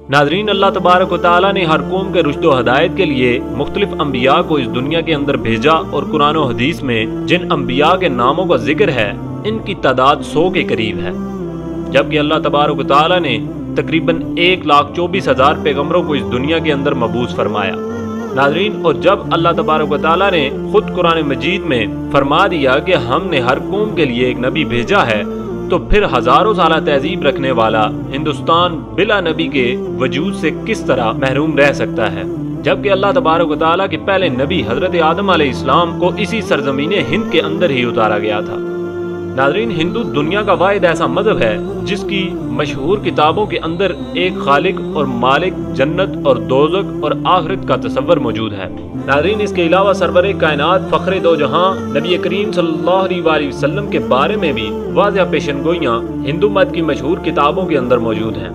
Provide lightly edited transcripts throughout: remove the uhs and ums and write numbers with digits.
नाज़रीन, अल्लाह तबारक व तआला ने हर कौम के रुश्द व हदायत के लिए मुख्तलिफ अम्बिया को इस दुनिया के अंदर भेजा और कुरान व हदीस में जिन अम्बिया के नामों का जिक्र है इनकी तादाद 100 के करीब है, जबकि अल्लाह तबारक व तआला ने तकरीबन 1,24,000 पैगम्बरों को इस दुनिया के अंदर मबूस फरमाया। नाज़रीन, और जब अल्लाह तबारक व तआला ने खुद कुरान मजीद में फरमा दिया कि हमने हर कौम के लिए एक नबी भेजा है, तो फिर हजारों साल तहजीब रखने वाला हिंदुस्तान बिला नबी के वजूद से किस तरह महरूम रह सकता है, जबकि अल्लाह तबारक व तआला के पहले नबी हजरत आदम अलैहिस्सलाम को इसी सरजमीन हिंद के अंदर ही उतारा गया था। नाज़रीन, हिंदू दुनिया का वाहिद ऐसा मजहब है जिसकी मशहूर किताबों के अंदर एक खालिक और मालिक, जन्नत और दोज़ख और आखिरत का तस्वर मौजूद है। नाज़रीन, इसके अलावा सरवरे कायनात फ़ख्रे दो जहां नबी करीम सल्लल्लाहु अलैहि वसल्लम के बारे में भी वाज़ह पेशनगोइयाँ हिंदू मत की मशहूर किताबों के अंदर मौजूद हैं।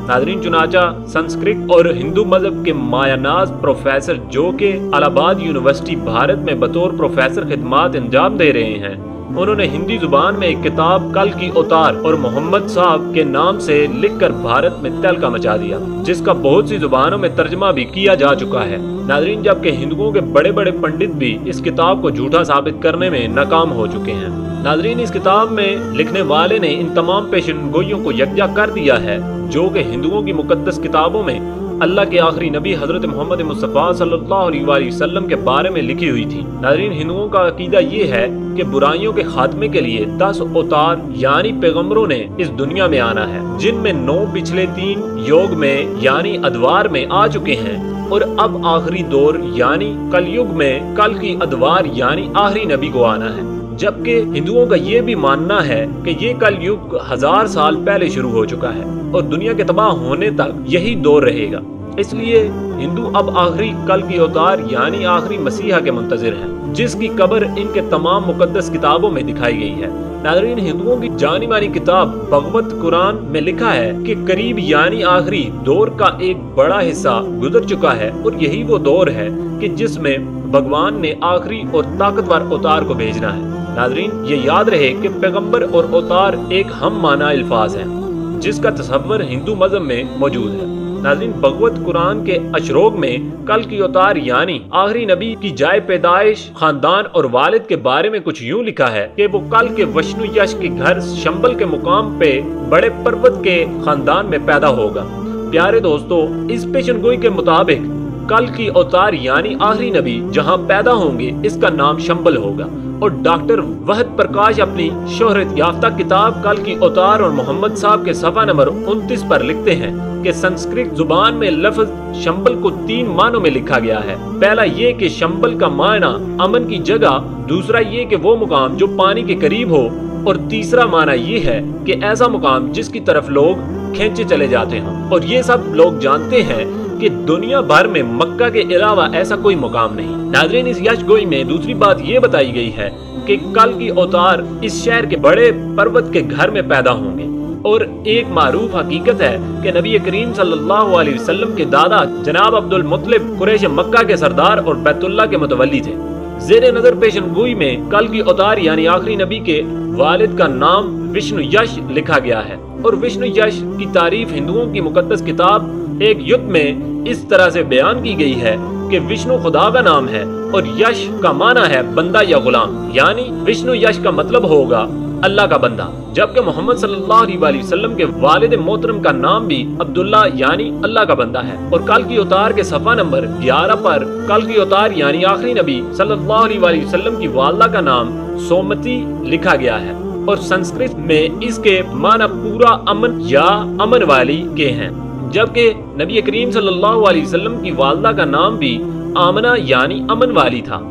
नाज़रीन, चुनाचा संस्कृत और हिंदू मजहब के मायानाज प्रोफेसर जो के इलाहाबाद यूनिवर्सिटी भारत में बतौर प्रोफेसर खिदमात अंजाम दे रहे हैं, उन्होंने हिंदी जुबान में एक किताब कल की अवतार और मोहम्मद साहब के नाम से लिखकर भारत में तहलका मचा दिया, जिसका बहुत सी जुबानों में तर्जमा भी किया जा चुका है। नाज़रीन, जबकि हिंदुओं के बड़े बड़े पंडित भी इस किताब को झूठा साबित करने में नाकाम हो चुके हैं। नाज़रीन, इस किताब में लिखने वाले ने इन तमाम पेशनगोइयों को यकजा कर दिया है जो कि हिंदुओं की मुकद्दस किताबों में अल्लाह के आखिरी नबी हजरत मोहम्मद मुस्तफ़ा सल्लल्लाहु अलैहि वसल्लम के बारे में लिखी हुई थी। नाज़रीन, हिंदुओं का अकीदा ये है कि बुराइयों के खात्मे के लिए 10 अवतार यानी पैगम्बरों ने इस दुनिया में आना है, जिनमें 9 पिछले 3 योग में यानी अदवार में आ चुके हैं और अब आखिरी दौर यानी कलयुग में कल की अदवार यानी आखिरी नबी को आना है। जबकि हिंदुओं का ये भी मानना है कि ये कलयुग 1000 साल पहले शुरू हो चुका है और दुनिया के तबाह होने तक यही दौर रहेगा। इसलिए हिंदू अब आखिरी कल की अवतार यानी आखिरी मसीहा के मुंतजिर हैं, जिसकी कब्र इनके तमाम मुकद्दस किताबों में दिखाई गई है। नाज़रीन, हिंदुओं की जानी मानी किताब भगवत कुरान में लिखा है कि करीब यानी आखिरी दौर का एक बड़ा हिस्सा गुजर चुका है और यही वो दौर है कि जिसमें भगवान ने आखिरी और ताकतवर अवतार को भेजना है। नाज़रीन, ये याद रहे कि पैगंबर और अवतार एक हम माना अल्फाज हैं, जिसका तस्वर हिंदू मजहब में मौजूद है। नाज़रीन, भगवत कुरान के अशरोग में कल की अवतार यानी आखिरी नबी की जाए पैदाइश, खानदान और वालिद के बारे में कुछ यूं लिखा है कि वो कल के विष्णु यश के घर शंबल के मुकाम पे बड़े पर्वत के खानदान में पैदा होगा। प्यारे दोस्तों, इस पेशनगोई के मुताबिक कल की अवतार यानी आखिरी नबी जहां पैदा होंगे इसका नाम शंबल होगा। और डॉक्टर वहद प्रकाश अपनी शोहरत याफ्ता किताब कल की अवतार और मोहम्मद साहब के सफ़ा नंबर 29 पर लिखते हैं कि संस्कृत जुबान में लफ्ज शंबल को 3 मानों में लिखा गया है। पहला ये कि शंबल का मायना अमन की जगह, दूसरा ये कि वो मुकाम जो पानी के करीब हो, और तीसरा माना ये है कि ऐसा मुकाम जिसकी तरफ लोग खींचे चले जाते हैं। और ये सब लोग जानते हैं कि दुनिया भर में मक्का के अलावा ऐसा कोई मुकाम नहीं। नाज़रीन, इस यशगोई में दूसरी बात ये बताई गई है कि कल की अवतार इस शहर के बड़े पर्वत के घर में पैदा होंगे। और एक मारूफ हकीकत है कि नबी करीम सल्लल्लाहु अलैहि वसल्लम के दादा जनाब अब्दुल मुत्तलिब कुरैश मक्का के सरदार और बैतुल्लाह के मुतवल्ली थे। ज़ेरे नजर पेशनगोई में कल की अवतार यानी आखिरी नबी के वालिद का नाम विष्णु यश लिखा गया है। और विष्णु यश की तारीफ हिंदुओं की मुकद्दस किताब एक युद्ध में इस तरह से बयान की गई है कि विष्णु खुदा का नाम है और यश का माना है बंदा या गुलाम, यानी विष्णु यश का मतलब होगा अल्लाह का बंदा। जबकि मोहम्मद सल्लल्लाहु अलैहि वसल्लम के वालिद मोहतरम का नाम भी अब्दुल्ला यानी अल्लाह का बंदा है। और कल की अवतार के सफ़ा नंबर 11 पर कल की अवतार यानी आखिरी नबी सल्लल्लाहु अलैहि वसल्लम की वालदा का नाम सोमती लिखा गया है। और संस्कृत में इसके माना पूरा अमन या अमन वाली के हैं। जबकि नबी करीम सल्लल्लाहु अलैहि वसल्लम की वालदा का नाम भी आमना यानी अमन वाली था।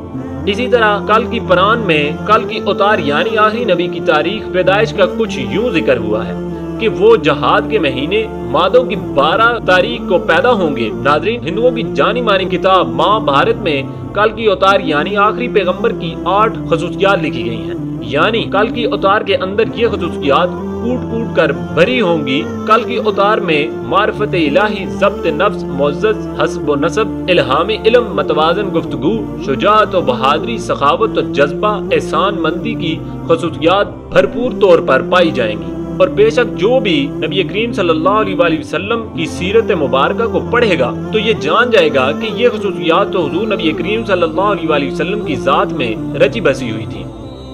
इसी तरह कल की कुरान में कल की अवतार यानी आखिरी नबी की तारीख पैदाइश का कुछ यूं जिक्र हुआ है कि वो जहाद के महीने मादों की 12 तारीख को पैदा होंगे। नाज़रीन, हिंदुओं की जानी मानी किताब महाभारत में कल की अवतार यानी आखिरी पैगंबर की 8 खसूसियात लिखी गई हैं। यानी कल की अवतार के अंदर ये खसूसियात कूट कूट कर भरी होंगी। कल की अवतार में मार्फत इलाही, ज़ब्त नफ्स, मुअज़्ज़ज़ हस्ब व नसब, इल्हाम इल्म, मतवाज़न गुफ्तगू, शुजाअत व बहादुरी, सखावत व जज्बा, एहसान मंदी की खसूसियात भरपूर तौर पर पाई जाएंगी। اور بے شک جو بھی نبی کریم صلی اللہ علیہ وسلم کی سیرت مبارکہ کو پڑھے گا تو یہ جان جائے گا کہ یہ خصوصیات تو حضور نبی کریم صلی اللہ علیہ وسلم کی ذات میں رچی بسی ہوئی تھی۔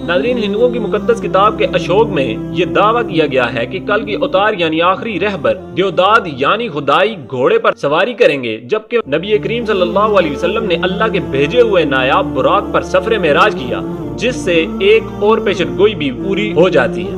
ناظرین، ہندوؤں کی مقدس کتاب کے اشوک میں یہ دعویٰ کیا گیا ہے کہ کل کی اوتار یعنی آخری رہبر دیوداد یعنی خدائی گھوڑے پر سواری کریں گے، جبکہ نبی کریم صلی اللہ علیہ وسلم نے اللہ کے بھیجے ہوئے نایاب براق پر سفر معراج کیا، جس سے ایک اور پیشن گوئی بھی پوری ہو جاتی ہے۔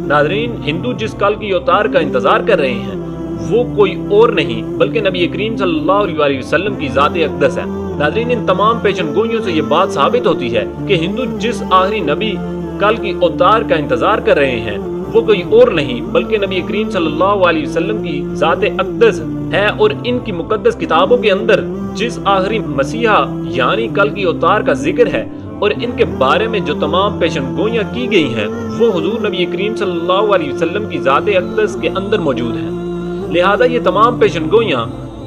ناظرین، ہندو جس کل کی اوتار کا انتظار کر رہے ہیں وہ کوئی اور نہیں بلکہ نبی کریم صلی اللہ علیہ وسلم کی ذات اقدس ہے۔ ناظرین، ان تمام پیشن گوئیوں سے یہ بات ثابت ہوتی ہے کہ ہندو جس آخری نبی کل کی اوتار کا انتظار کر رہے ہیں وہ کوئی اور نہیں بلکہ نبی کریم صلی اللہ علیہ وسلم کی ذات اقدس ہے، اور ان کی مقدس کتابوں کے اندر جس آخری مسیحا یعنی کل کی اوتار کا ذکر ہے اور ان کے بارے میں جو تمام پیشن گوئیاں کی گئی ہیں وہ حضور نبی کریم صلی اللہ علیہ وسلم کی ذات اقدس کے اندر موجود ہیں۔ لہذا یہ تمام پیشن گوئیاں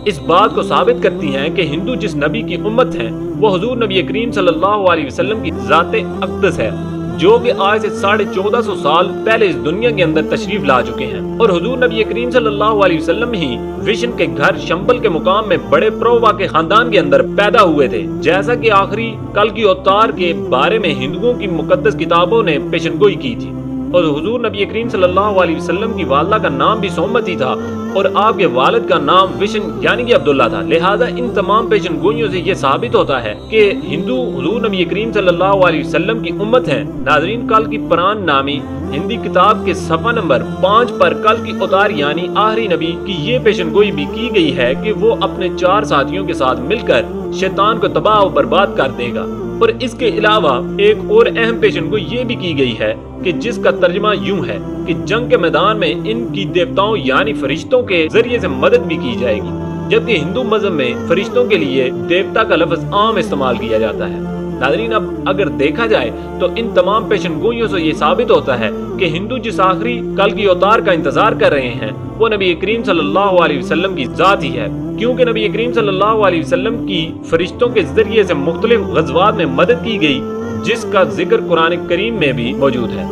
اس بات کو ثابت کرتی ہیں کہ ہندو جس نبی کی امت ہیں وہ حضور نبی کریم صلی اللہ علیہ وسلم کی ذات اقدس ہے، جو کہ آج سے 1450 سال پہلے اس دنیا کے اندر تشریف لا چکے ہیں، اور حضور نبی کریم صلی اللہ علیہ وسلم ہی وشن کے گھر شمبل کے مقام میں بڑے پرووا کے خاندان کے اندر پیدا ہوئے تھے، جیسا کہ آخری کل کی اوتار کے بارے میں ہندوؤں کی مقدس کتابوں نے پیشن گوئی کی تھی۔ اور حضور نبی کریم صلی اللہ علیہ وسلم کی والدہ کا نام بھی سومتی تھا اور آپ کے والد کا نام وشن یعنی کہ عبداللہ تھا۔ لہذا ان تمام پیشن گوئیوں سے یہ ثابت ہوتا ہے کہ ہندو حضور نبی کریم صلی اللہ علیہ وسلم کی امت ہیں۔ ناظرین، کل کی پران نامی ہندی کتاب کے صفحہ نمبر 5 پر کل کی اوتار یعنی آخری نبی کی یہ پیشن گوئی بھی کی گئی ہے کہ وہ اپنے 4 ساتھیوں کے ساتھ مل کر شیطان کو تباہ و برباد کر دے گا، اور اس کے علاوہ ایک اور اہم پیشن گوئی یہ بھی کی گئی ہے کہ جس کا ترجمہ یوں ہے کہ جنگ کے میدان میں ان کی دیوتاؤں یعنی فرشتوں کے ذریعے سے مدد بھی کی جائے گی، جبکہ ہندو مذہب میں فرشتوں کے لیے دیوتا کا لفظ عام استعمال کیا جاتا ہے۔ ناظرین، اب اگر دیکھا جائے تو ان تمام پیشن گوئیوں سے یہ ثابت ہوتا ہے کہ ہندو جس آخری کل کی اوتار کا انتظار کر رہے ہیں وہ نبی کریم صلی اللہ علیہ وسلم کی ذات ہی ہے، کیونکہ نبی کریم صلی اللہ علیہ وسلم کی فرشتوں کے ذریعے سے مختلف غزوات میں مدد کی گئی، جس کا ذکر قرآن کریم میں بھی موجود ہے۔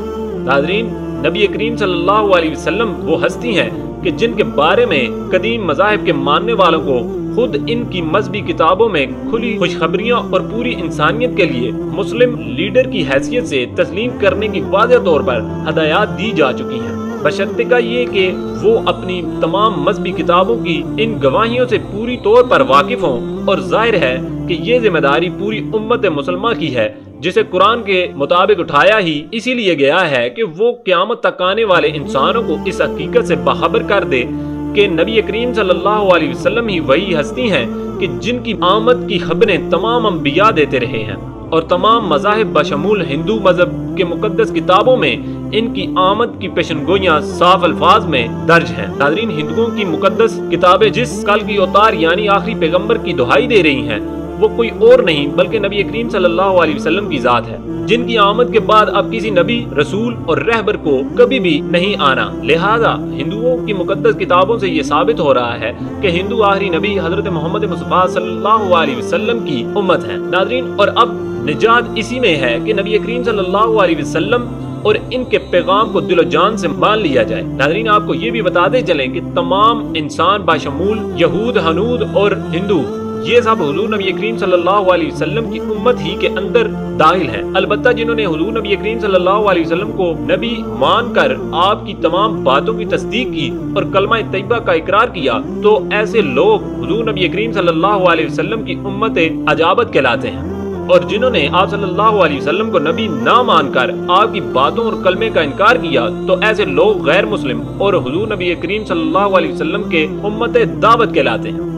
ناظرین، نبی کریم صلی اللہ علیہ وسلم وہ ہستی ہیں کہ جن کے بارے میں قدیم مذاہب کے ماننے والوں کو خود ان کی مذہبی کتابوں میں کھلی خوشخبریاں اور پوری انسانیت کے لیے مسلم لیڈر کی حیثیت سے تسلیم کرنے کی واضح طور پر ہدایات دی جا چکی ہیں، بشرطیکہ یہ کہ وہ اپنی تمام مذہبی کتابوں کی ان گواہیوں سے پوری طور پر واقف ہوں، اور ظاہر ہے کہ یہ ذمہ داری پوری امت مسلمہ کی ہے، جسے قرآن کے مطابق اٹھایا ہی اسی لیے گیا ہے کہ وہ قیامت تک آنے والے انسانوں کو اس حقیقت سے باخبر کر دے کہ نبی کریم صلی اللہ علیہ وسلم ہی وہی ہستی ہیں کہ جن کی آمد کی خبریں تمام انبیاء دیتے رہے ہیں، اور تمام مذاہب بشمول ہندو مذہب کے مقدس کتابوں میں ان کی آمد کی پیشن گوئیاں صاف الفاظ میں درج ہیں۔ ناظرین، ہندوؤں کی مقدس کتابیں جس کل کی اوتار یعنی آخری پیغمبر کی دہائی دے رہی ہیں وہ کوئی اور نہیں بلکہ نبی کریم صلی اللہ علیہ وسلم کی ذات ہے، جن کی آمد کے بعد اب کسی نبی، رسول اور رہبر کو کبھی بھی نہیں آنا۔ لہذا ہندوؤں کی مقدس کتابوں سے یہ ثابت ہو رہا ہے کہ ہندو آخری نبی حضرت محمد مصطفیٰ صلی اللہ علیہ وسلم کی امت ہیں۔ ناظرین، اور اب نجات اسی میں ہے کہ نبی کریم صلی اللہ علیہ وسلم اور ان کے پیغام کو دل و جان سے مان لیا جائے۔ ناظرین، آپ کو یہ بھی بتاتے چلیں کہ تمام انسان بشمول یہود، ہنود اور ہندو یہ سب حضور نبی کریم صلی اللہ علیہ وسلم کی امت ہی کے اندر داخل ہیں، البتہ جنہوں نے حضور نبی کریم صلی اللہ علیہ وسلم کو نبی مان کر آپ کی تمام باتوں کی تصدیق کی اور کلمہ طیبہ کا اقرار کیا تو ایسے لوگ حضور نبی کریم صلی اللہ علیہ وسلم کی امت اجابت کہلاتے ہیں، اور جنہوں نے آپ صلی اللہ علیہ وسلم کو نبی نہ مان کر آپ کی باتوں اور کلمے کا انکار کیا تو ایسے لوگ غیر مسلم اور حضور نبی کریم صلی اللہ علیہ وسلم کے امت دعوت کہلاتے ہیں۔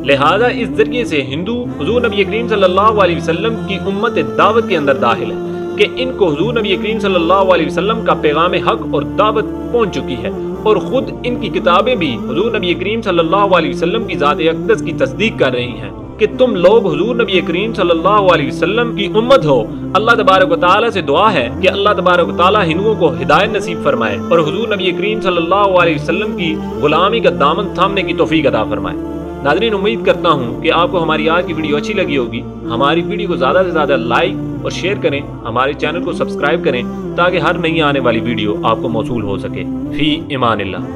لہذا اس ذریعے سے ہندو حضور نبی کریم صلی اللہ علیہ وسلم کی امت دعوت کے اندر داخل ہے کہ ان کو حضور نبی کریم صلی اللہ علیہ وسلم کا پیغام حق اور دعوت پہنچ چکی ہے، اور خود ان کی کتابیں بھی حضور نبی کریم صلی اللہ علیہ وسلم کی ذات اقدس کی تصدیق کر رہی ہیں کہ تم لوگ حضور نبی کریم صلی اللہ علیہ وسلم کی امت ہو۔ اللہ تبارک و تعالیٰ سے دعا ہے کہ اللہ تبارک و تعالیٰ ہندوؤں کو ہدایت نصیب فرمائے اور حضور نبی کریم صلی اللہ علیہ وسلم کی غلامی کا دامن تھامنے کی توفیق عطا فرمائے۔ नाज़रीन, उम्मीद करता हूँ कि आपको हमारी आज की वीडियो अच्छी लगी होगी। हमारी वीडियो को ज़्यादा से ज़्यादा लाइक और शेयर करें, हमारे चैनल को सब्सक्राइब करें ताकि हर नई आने वाली वीडियो आपको मौसूल हो सके। फी इमानिल्लाह।